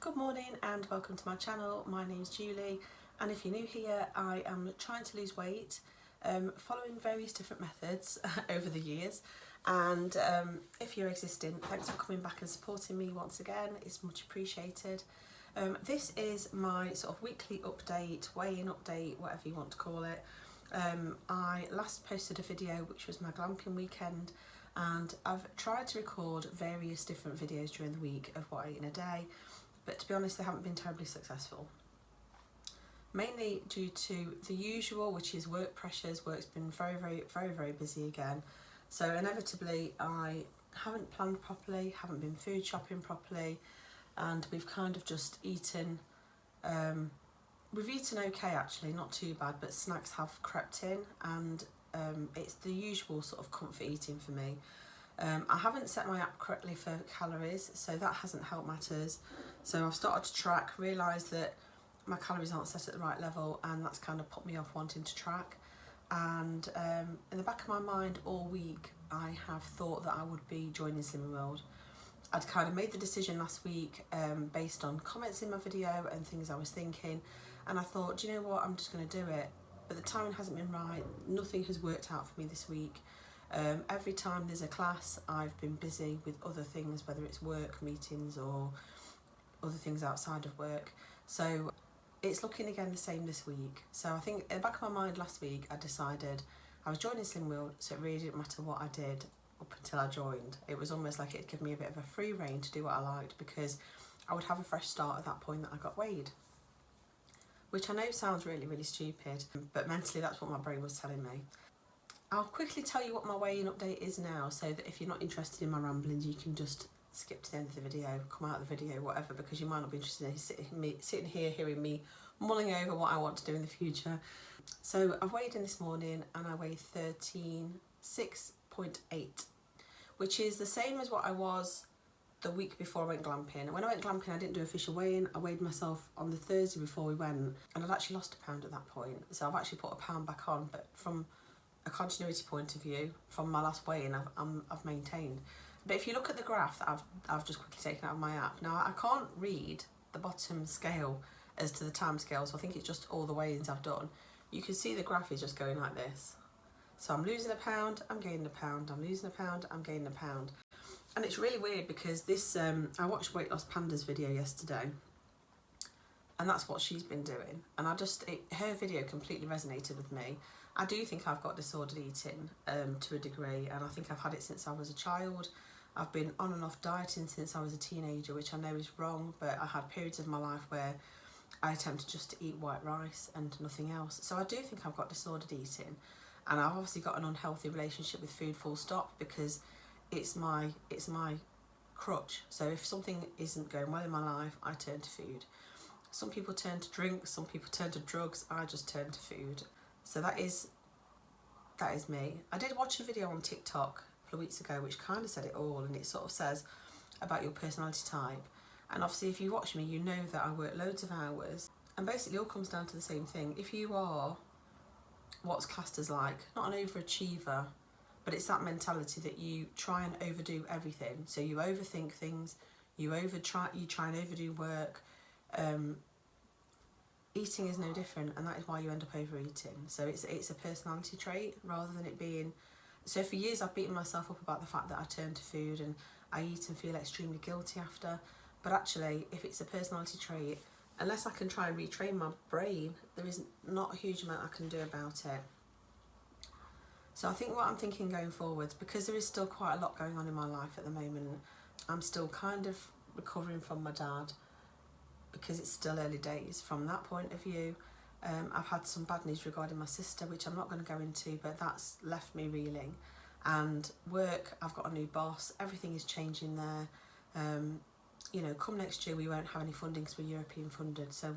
Good morning and welcome to my channel. My name's Julie, and if you're new here, I am trying to lose weight following various different methods over the years. And if you're existing, thanks for coming back and supporting me once again. It's much appreciated. This is my sort of weekly update, weigh-in update, whatever you want to call it. I last posted a video which was my glamping weekend, and I've tried to record various different videos during the week of what I eat in a day, but to be honest, they haven't been terribly successful. Mainly due to the usual, which is work pressures. Work's been very busy again. So inevitably I haven't planned properly, haven't been food shopping properly, and we've kind of just eaten, we've eaten okay actually, not too bad, but snacks have crept in, and it's the usual sort of comfort eating for me. I haven't set my app correctly for calories, so that hasn't helped matters. So I've started to track, realised that my calories aren't set at the right level, and that's kind of put me off wanting to track. And in the back of my mind all week, I have thought that I would be joining Slimming World. I'd kind of made the decision last week based on comments in my video and things I was thinking, and I thought, do you know what, I'm just going to do it. But the timing hasn't been right, nothing has worked out for me this week. Every time there's a class, I've been busy with other things, whether it's work, meetings, or other things outside of work. So it's looking again the same this week. So I think in the back of my mind last week, I decided I was joining Slimming World, so it really didn't matter what I did up until I joined. It was almost like it'd give me a bit of a free rein to do what I liked, because I would have a fresh start at that point that I got weighed. Which I know sounds really stupid, but mentally that's what my brain was telling me. I'll quickly tell you what my weigh-in update is now, so that if you're not interested in my ramblings, you can just skip to the end of the video, come out of the video, whatever, because you might not be interested in sitting here hearing me mulling over what I want to do in the future. So I've weighed in this morning and I weigh 13.6.8, which is the same as what I was the week before I went glamping. When I went glamping, I didn't do official weigh-in. I weighed myself on the Thursday before we went, and I'd actually lost a pound at that point. So I've actually put a pound back on, but from a continuity point of view, from my last weigh-in, I've maintained. But if you look at the graph that I've just quickly taken out of my app, now I can't read the bottom scale as to the time scale, so I think it's just all the weigh-ins I've done. You can see the graph is just going like this. So I'm losing a pound, I'm gaining a pound, I'm losing a pound, I'm gaining a pound. And it's really weird because this, I watched Weight Loss Panda's video yesterday, and that's what she's been doing. And her video completely resonated with me. I do think I've got disordered eating to a degree, and I think I've had it since I was a child. I've been on and off dieting since I was a teenager, which I know is wrong, but I had periods of my life where I attempted just to eat white rice and nothing else. So I do think I've got disordered eating, and I've obviously got an unhealthy relationship with food, full stop, because it's my crutch. So if something isn't going well in my life, I turn to food. Some people turn to drink, some people turn to drugs, I just turn to food. So that is me. I did watch a video on TikTok a couple of weeks ago which kind of said it all, and it sort of says about your personality type. And obviously if you watch me, you know that I work loads of hours, and basically it all comes down to the same thing. If you are what's classed as like, not an overachiever, but it's that mentality that you try and overdo everything. So you overthink things, you try and overdo work. Eating is no different, and that is why you end up overeating. So it's a personality trait rather than it being. So for years I've beaten myself up about the fact that I turn to food and I eat and feel extremely guilty after. But actually, if it's a personality trait, unless I can try and retrain my brain, there is not a huge amount I can do about it. So I think what I'm thinking going forwards, because there is still quite a lot going on in my life at the moment, I'm still kind of recovering from my dad, because it's still early days from that point of view. I've had some bad news regarding my sister, which I'm not going to go into, but that's left me reeling. And work, I've got a new boss, everything is changing there. You know, come next year we won't have any funding because we're European funded, so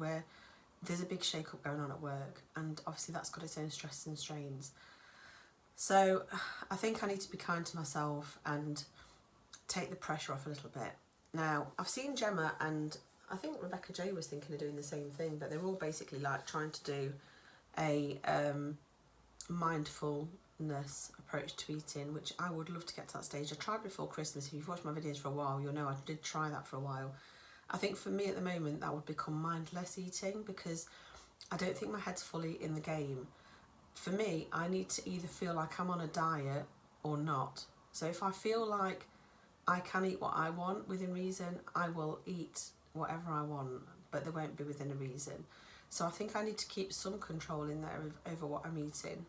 there's a big shake-up going on at work, and obviously that's got its own stresses and strains. So I think I need to be kind to myself and take the pressure off a little bit. Now, I've seen Gemma, and I think Rebecca J was thinking of doing the same thing, but they're all basically like trying to do a mindfulness approach to eating, which I would love to get to that stage. I tried before Christmas. If you've watched my videos for a while, you'll know I did try that for a while, I think for me at the moment that would become mindless eating, because I don't think my head's fully in the game. For me, I need to either feel like I'm on a diet or not. So if I feel like I can eat what I want within reason, I will eat whatever I want, but there won't be within a reason. So I think I need to keep some control in there over what I'm eating.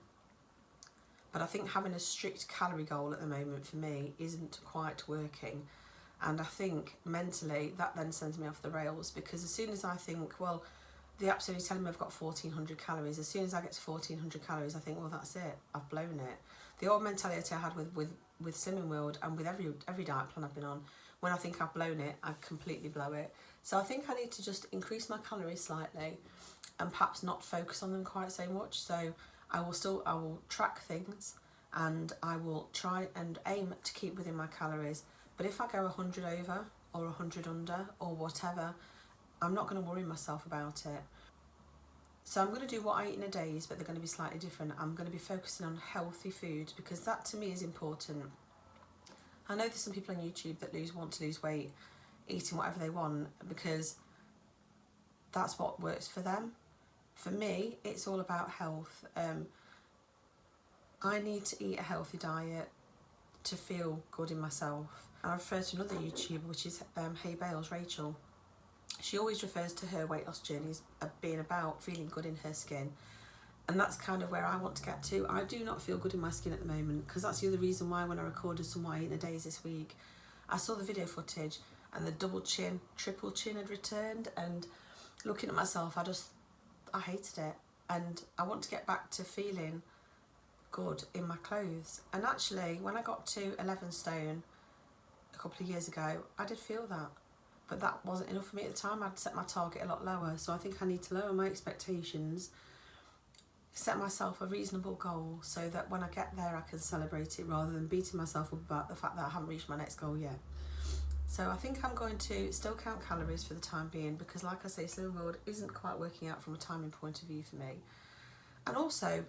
But I think having a strict calorie goal at the moment for me isn't quite working. And I think mentally that then sends me off the rails, because as soon as I think, well, they absolutely telling me I've got 1400 calories. As soon as I get to 1400 calories, I think, well, that's it. I've blown it. The old mentality I had with Slimming World and with every diet plan I've been on, when I think I've blown it, I completely blow it. So I think I need to just increase my calories slightly and perhaps not focus on them quite so much. So I will track things, and I will try and aim to keep within my calories. But if I go 100 over or 100 under or whatever, I'm not going to worry myself about it. So I'm going to do what I eat in a days, but they're going to be slightly different. I'm going to be focusing on healthy food, because that to me is important. I know there's some people on YouTube that want to lose weight eating whatever they want, because that's what works for them. For me, it's all about health. I need to eat a healthy diet to feel good in myself. I refer to another YouTuber, which is Hey Bales, Rachel. She always refers to her weight loss journeys being about feeling good in her skin. And that's kind of where I want to get to. I do not feel good in my skin at the moment, because that's the other reason why when I recorded some what I eat in a days this week, I saw the video footage and the double chin, triple chin had returned, and looking at myself, I hated it. And I want to get back to feeling good in my clothes. And actually, when I got to 11 stone a couple of years ago, I did feel that. But that wasn't enough for me at the time. I'd set my target a lot lower. So I think I need to lower my expectations, set myself a reasonable goal, so that when I get there I can celebrate it, rather than beating myself up about the fact that I haven't reached my next goal yet. So I think I'm going to still count calories for the time being, because like I say, Slimming World isn't quite working out from a timing point of view for me. And also,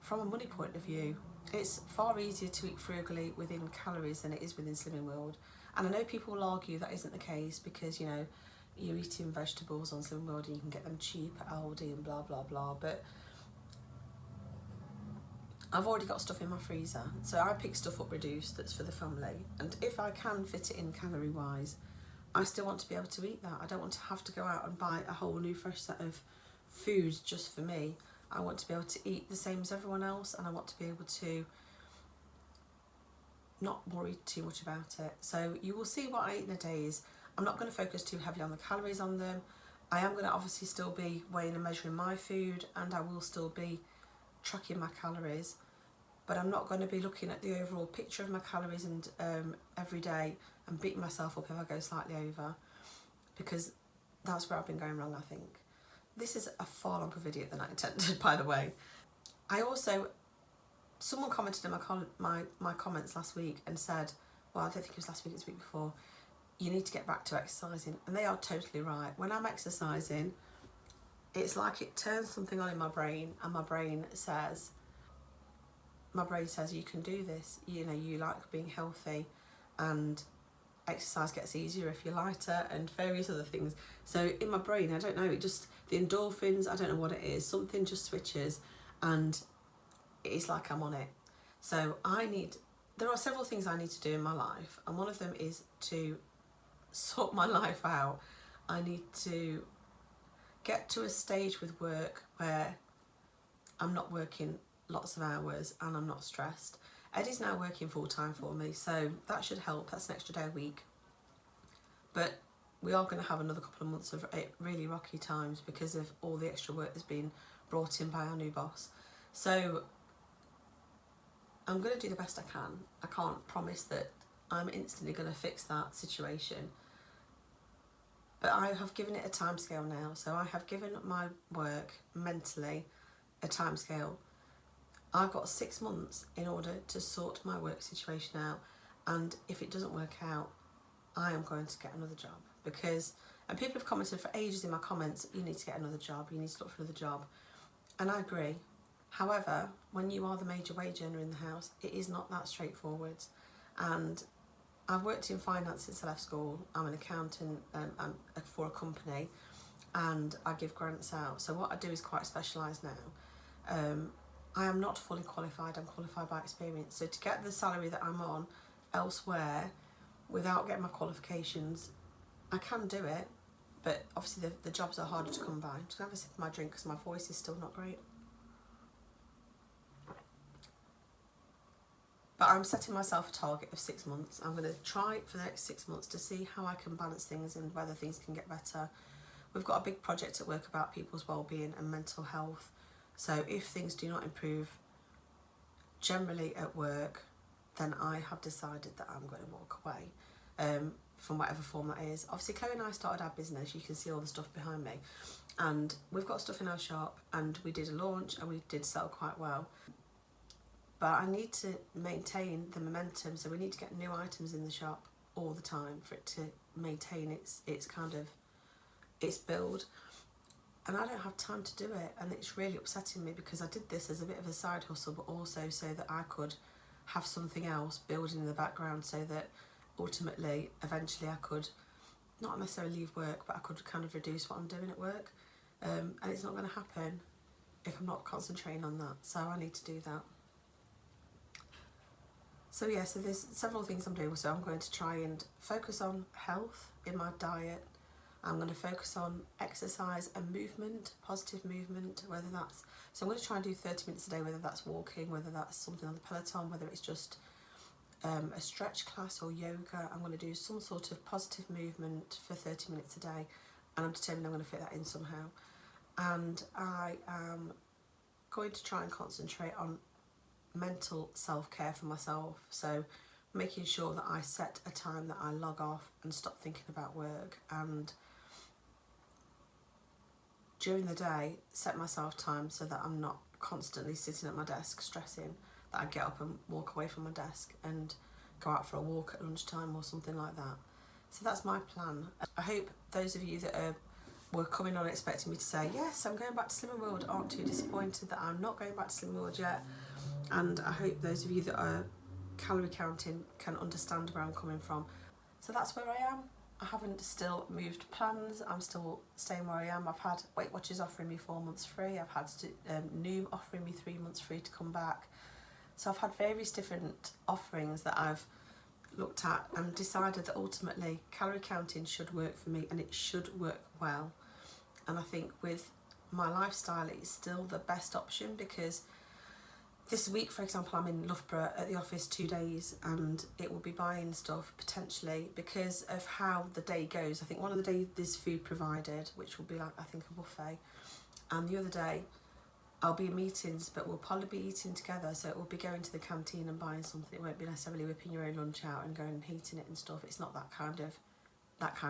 from a money point of view, it's far easier to eat frugally within calories than it is within Slimming World. And I know people will argue that isn't the case, because, you know, you're eating vegetables on Slimming World and you can get them cheap at Aldi and blah, blah, blah. But I've already got stuff in my freezer, so I pick stuff up reduced that's for the family. And if I can fit it in calorie-wise, I still want to be able to eat that. I don't want to have to go out and buy a whole new fresh set of foods just for me. I want to be able to eat the same as everyone else, and I want to be able to not worry too much about it. So you will see what I eat in a days. I'm not going to focus too heavily on the calories on them. I am going to obviously still be weighing and measuring my food, and I will still be tracking my calories, but I'm not going to be looking at the overall picture of my calories and every day and beating myself up if I go slightly over, because that's where I've been going wrong, I think. This is a far longer video than I intended, by the way. Someone commented in my comments last week and said, well, I don't think it was last week, it was the week before, you need to get back to exercising. And they are totally right. When I'm exercising, it's like it turns something on in my brain, and my brain says, you can do this. You know, you like being healthy, and exercise gets easier if you're lighter, and various other things. So in my brain, I don't know, it just, the endorphins, I don't know what it is, something just switches, and it's like I'm on it. So there are several things I need to do in my life, and one of them is to sort my life out. I need to get to a stage with work where I'm not working lots of hours and I'm not stressed. Eddie's now working full-time for me, so that should help. That's an extra day a week. But we are going to have another couple of months of really rocky times because of all the extra work that's been brought in by our new boss. So I'm going to do the best I can. I can't promise that I'm instantly going to fix that situation. But I have given it a timescale now. So I have given my work mentally a timescale. I've got 6 months in order to sort my work situation out. And if it doesn't work out, I am going to get another job. And people have commented for ages in my comments, you need to get another job, you need to look for another job. And I agree. However, when you are the major wage earner in the house, it is not that straightforward. And I've worked in finance since I left school. I'm an accountant for a company, and I give grants out. So what I do is quite specialised now. I am not fully qualified, I'm qualified by experience. So to get the salary that I'm on elsewhere without getting my qualifications, I can do it, but obviously the jobs are harder to come by. I'm just going to have a sip of my drink because my voice is still not great. But I'm setting myself a target of 6 months. I'm going to try for the next 6 months to see how I can balance things and whether things can get better. We've got a big project at work about people's well-being and mental health. So if things do not improve generally at work, then I have decided that I'm going to walk away from whatever form that is. Obviously, Chloe and I started our business. You can see all the stuff behind me. And we've got stuff in our shop, and we did a launch and we did sell quite well. But I need to maintain the momentum, so we need to get new items in the shop all the time for it to maintain its kind of its build. And I don't have time to do it, and it's really upsetting me because I did this as a bit of a side hustle, but also so that I could have something else building in the background, so that ultimately, eventually I could not necessarily leave work, but I could kind of reduce what I'm doing at work. And it's not going to happen if I'm not concentrating on that, so I need to do that. So yeah, so there's several things I'm doing. So I'm going to try and focus on health in my diet. I'm going to focus on exercise and movement, positive movement, whether that's... So I'm going to try and do 30 minutes a day, whether that's walking, whether that's something on the Peloton, whether it's just a stretch class or yoga. I'm going to do some sort of positive movement for 30 minutes a day, and I'm determined I'm going to fit that in somehow. And I am going to try and concentrate on mental self-care for myself, so making sure that I set a time that I log off and stop thinking about work, and during the day set myself time so that I'm not constantly sitting at my desk stressing, that I get up and walk away from my desk and go out for a walk at lunchtime or something like that. So that's my plan. I hope those of you that were coming on expecting me to say yes, I'm going back to Slimming World, aren't too disappointed that I'm not going back to Slimming World yet. And I hope those of you that are calorie counting can understand where I'm coming from. So that's where I am. I haven't still moved plans. I'm still staying where I am. I've had Weight Watchers offering me 4 months free. I've had Noom offering me 3 months free to come back. So I've had various different offerings that I've looked at and decided that ultimately calorie counting should work for me, and it should work well. And I think with my lifestyle, it's still the best option, because this week, for example, I'm in Loughborough at the office 2 days, and it will be buying stuff potentially because of how the day goes. I think one of the days there's food provided, which will be like, I think, a buffet, and the other day I'll be in meetings, but we'll probably be eating together, so it will be going to the canteen and buying something. It won't be necessarily whipping your own lunch out and going and heating it and stuff. It's not that kind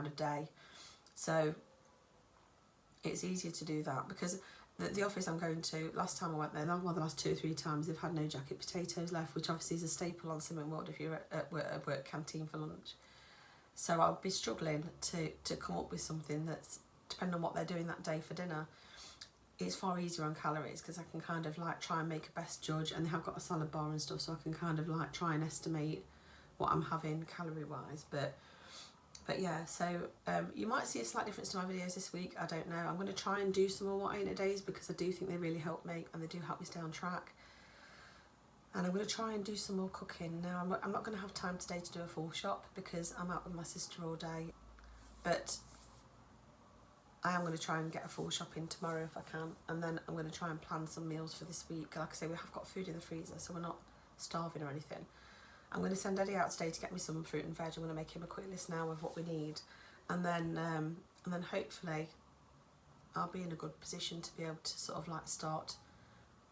of day, so it's easier to do that, because the office I'm going to, last time I went there, well, the last 2 or 3 times, they've had no jacket potatoes left, which obviously is a staple on Slimming World if you're at work canteen for lunch. So I'll be struggling to come up with something that's, depending on what they're doing that day for dinner, it's far easier on calories, because I can kind of like try and make a best judge, and they have got a salad bar and stuff, so I can kind of like try and estimate what I'm having calorie wise. But yeah, so you might see a slight difference to my videos this week, I don't know. I'm going to try and do some more What I Eat in a Days, because I do think they really help me, and they do help me stay on track. And I'm going to try and do some more cooking. Now, I'm not going to have time today to do a full shop because I'm out with my sister all day, but I am going to try and get a full shop in tomorrow if I can, and then I'm going to try and plan some meals for this week. Like I say, we have got food in the freezer, so we're not starving or anything. I'm going to send Eddie out today to get me some fruit and veg. I'm going to make him a quick list now of what we need, and then hopefully I'll be in a good position to be able to sort of like start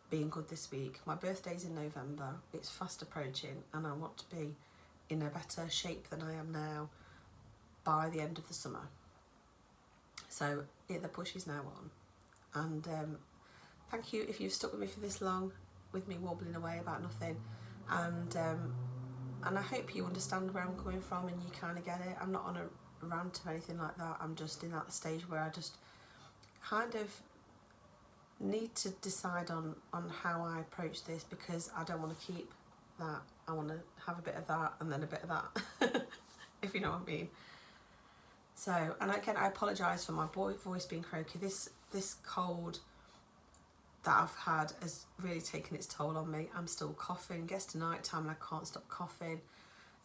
being good this week. My birthday's in November. It's fast approaching, and I want to be in a better shape than I am now by the end of the summer. So the push is now on, and thank you if you've stuck with me for this long, with me wobbling away about nothing, and I hope you understand where I'm coming from and you kind of get it. I'm not on a rant or anything like that. I'm just in that stage where I just kind of need to decide on how I approach this, because I don't want to keep that I want to have a bit of that and then a bit of that, if you know what I mean. So, and again, I apologise for my voice being croaky. This cold that I've had has really taken its toll on me. I'm still coughing. Gets to night time and I can't stop coughing.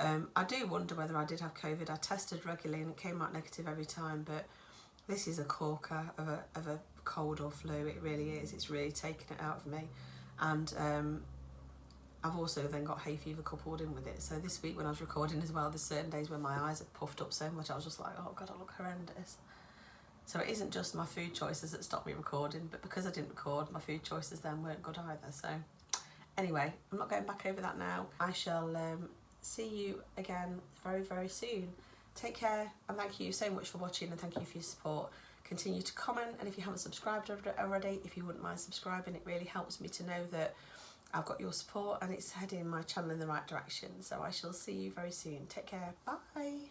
I do wonder whether I did have COVID. I tested regularly and it came out negative every time, but this is a corker of a cold or flu. It really is. It's really taken it out of me. And I've also then got hay fever coupled in with it. So this week when I was recording as well, there's certain days when my eyes have puffed up so much I was just like, oh God, I look horrendous. So it isn't just my food choices that stopped me recording, but because I didn't record, my food choices then weren't good either. So anyway, I'm not going back over that now. I shall see you again very, very soon. Take care, and thank you so much for watching, and thank you for your support. Continue to comment, and if you haven't subscribed already, if you wouldn't mind subscribing, it really helps me to know that I've got your support and it's heading my channel in the right direction. So I shall see you very soon. Take care. Bye.